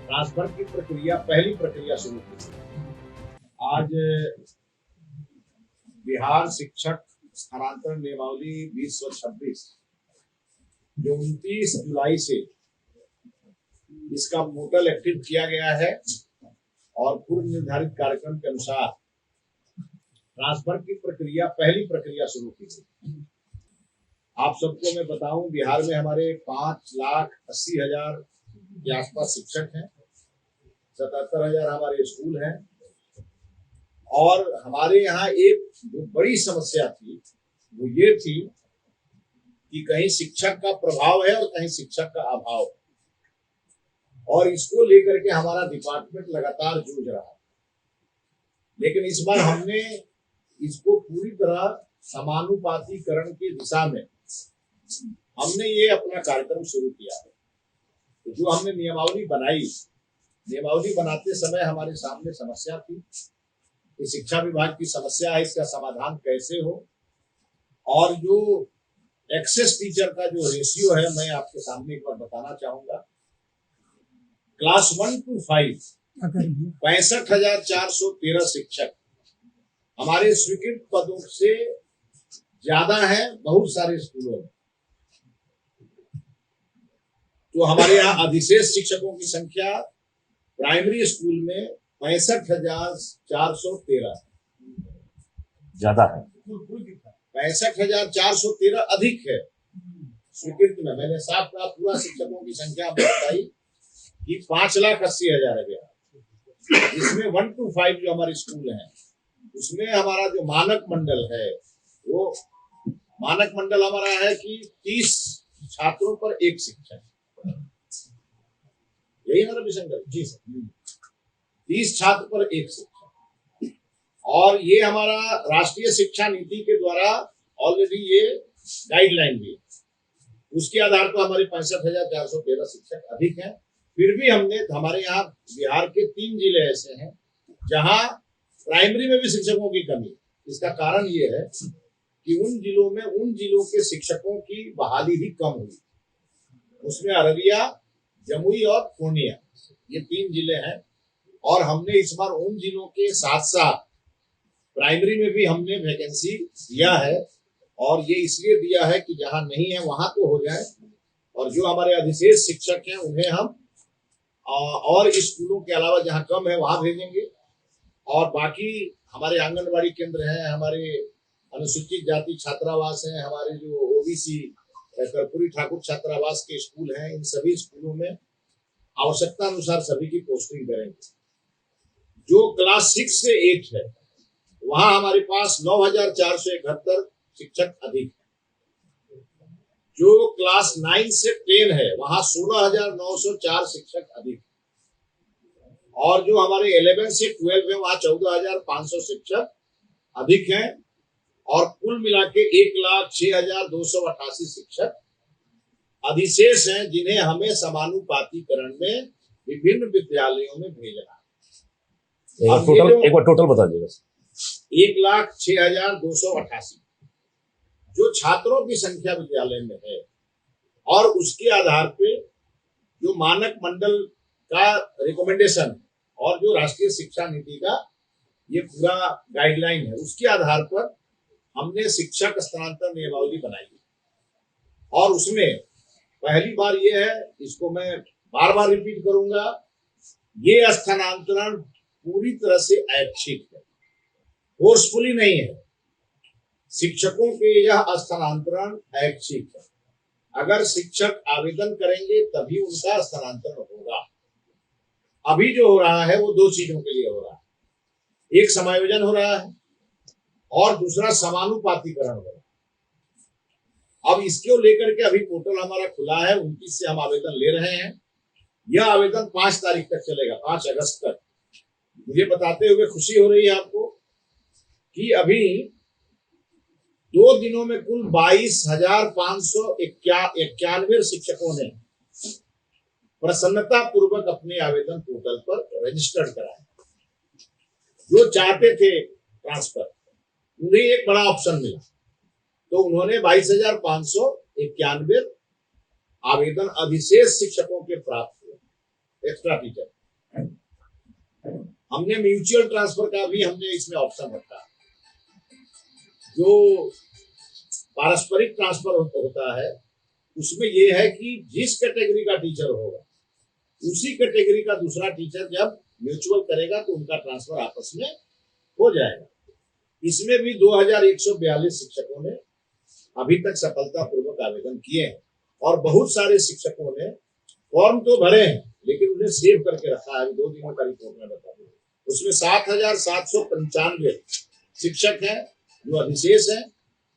Transfer की प्रक्रिया पहली प्रक्रिया शुरू की। आज बिहार शिक्षक स्थानांतरण नियमावली 2026 जो 29 जुलाई से इसका पोर्टल एक्टिव किया गया है और पूर्व निर्धारित कार्यक्रम के अनुसार ट्रांसफर की प्रक्रिया पहली प्रक्रिया शुरू की गई। आप सबको मैं बताऊं, बिहार में हमारे 5,80,000 के आसपास शिक्षक हैं, 77,000 हमारे स्कूल हैं और हमारे यहाँ एक जो बड़ी समस्या थी वो ये थी कि कहीं शिक्षक का प्रभाव है और कहीं शिक्षक का अभाव है और इसको लेकर के हमारा डिपार्टमेंट लगातार जूझ रहा है। लेकिन इस बार हमने इसको पूरी तरह समानुपातीकरण की दिशा में हमने ये अपना कार्यक्रम शुरू किया है। तो जो हमने नियमावली बनाई, नियमावली बनाते समय हमारे सामने समस्या थी कि शिक्षा विभाग की समस्या है, इसका समाधान कैसे हो। और जो एक्सेस टीचर का जो रेशियो है, मैं आपके सामने एक बार बताना चाहूंगा। क्लास 1 to 5 65,413 शिक्षक हमारे स्वीकृत पदों से ज्यादा है बहुत सारे स्कूलों में। तो हमारे यहाँ अधिशेष शिक्षकों की संख्या प्राइमरी स्कूल में 65,413 ज्यादा है, 65,413 अधिक है स्वीकृत में। मैंने साफ कहा, पूरा शिक्षकों की संख्या बताई कि 5,80,000 है बिहार। इसमें 1 to 5 जो हमारे स्कूल हैं उसमें हमारा जो मानक मंडल है, वो मानक मंडल हमारा है कि 30 छात्रों पर एक शिक्षक। यही हमारा विषय जी सर, 30 छात्र पर एक शिक्षक। और ये हमारा राष्ट्रीय शिक्षा नीति के द्वारा ऑलरेडी ये गाइडलाइन भी है, उसके आधार पर हमारे 65,413 शिक्षक अधिक हैं। फिर भी हमने हमारे यहाँ बिहार के 3 जिले ऐसे हैं जहाँ प्राइमरी में भी शिक्षकों की कमी है। इसका कारण ये है कि उन जिलों के शिक्षकों की बहाली ही कम हुई। उसमें अररिया, जमुई और पूर्णिया, ये 3 जिले हैं। और हमने इस बार उन जिलों के साथ साथ प्राइमरी में भी हमने वैकेंसी दिया है और ये इसलिए दिया है कि जहां नहीं है वहां तो हो जाए और जो हमारे अधिशेष शिक्षक हैं उन्हें हम और स्कूलों के अलावा जहां कम है वहां भेजेंगे। और बाकी हमारे आंगनबाड़ी केंद्र हैं, हमारे अनुसूचित जाति छात्रावास हैं, हमारे जो ओबीसी कर्पूरी ठाकुर छात्रावास के स्कूल हैं, इन सभी स्कूलों में आवश्यकता अनुसार सभी की पोस्टिंग करेंगे। जो क्लास 6 से 8 है वहां हमारे पास 9,471 शिक्षक अधिक है। जो क्लास 9 से 10 है वहां 16,904 शिक्षक अधिक है। और जो हमारे 11 से 12 है वहां 14,500 शिक्षक अधिक हैं। और कुल मिला के 1,06,288 शिक्षक अधिशेष हैं जिन्हें हमें समानुपातीकरण में विभिन्न विद्यालयों में भेजना है। एक बार टोटल बता दीजिएगा। 1,06,288 जो छात्रों की संख्या विद्यालय में है और उसके आधार पे जो मानक मंडल का रिकमेंडेशन और जो राष्ट्रीय शिक्षा नीति का ये पूरा गाइडलाइन है, उसके आधार पर हमने शिक्षक स्थानांतरण नियमावली बनाई और उसमें पहली बार ये है, इसको मैं बार बार रिपीट करूंगा, ये स्थानांतरण पूरी तरह से ऐच्छिक है, फोर्सफुली नहीं है। शिक्षकों के यह स्थानांतरण ऐच्छिक है। अगर शिक्षक आवेदन करेंगे तभी उनका स्थानांतरण होगा। अभी जो हो रहा है वो 2 चीजों के लिए हो रहा है, एक समायोजन हो रहा है और दूसरा समानुपातीकरण हो रहा है। अब इसको लेकर के अभी पोर्टल हमारा खुला है, 29 से हम आवेदन ले रहे हैं। यह आवेदन 5 तारीख तक चलेगा, 5 अगस्त तक। मुझे बताते हुए खुशी हो रही है आपको कि अभी 2 दिनों में कुल 22,591 शिक्षकों ने प्रसन्नता पूर्वक अपने आवेदन पोर्टल पर रजिस्टर्ड कराए। जो चाहते थे ट्रांसफर, उन्हें एक बड़ा ऑप्शन मिला, तो उन्होंने 22,591 आवेदन अधिशेष शिक्षकों के प्राप्त हुए। Extra teacher. हमने म्यूचुअल ट्रांसफर का भी हमने इसमें ऑप्शन रखा। जो पारस्परिक ट्रांसफर होता है उसमें ये है कि जिस कैटेगरी का टीचर होगा उसी कैटेगरी का दूसरा टीचर जब म्यूचुअल करेगा तो उनका ट्रांसफर आपस में हो जाएगा। इसमें भी 2142 शिक्षकों ने अभी तक सफलतापूर्वक आवेदन किए हैं और बहुत सारे शिक्षकों ने फॉर्म तो भरे हैं लेकिन उन्हें सेव करके रखा है। 2 दिनों का रिपोर्ट में बता दूं, उसमें 7,795 शिक्षक हैं जो अधिशेष हैं,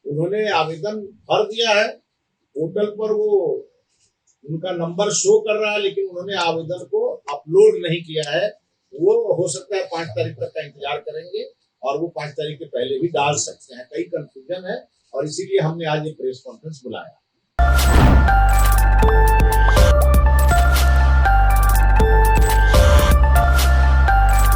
उन्होंने आवेदन भर दिया है। पोर्टल पर वो उनका नंबर शो कर रहा है लेकिन उन्होंने आवेदन को अपलोड नहीं किया है। वो हो सकता है 5 तारीख तक का इंतजार करेंगे और वो 5 तारीख के पहले भी डाल सकते हैं। कई कंफ्यूजन है और इसीलिए हमने आज ये प्रेस कॉन्फ्रेंस बुलाया।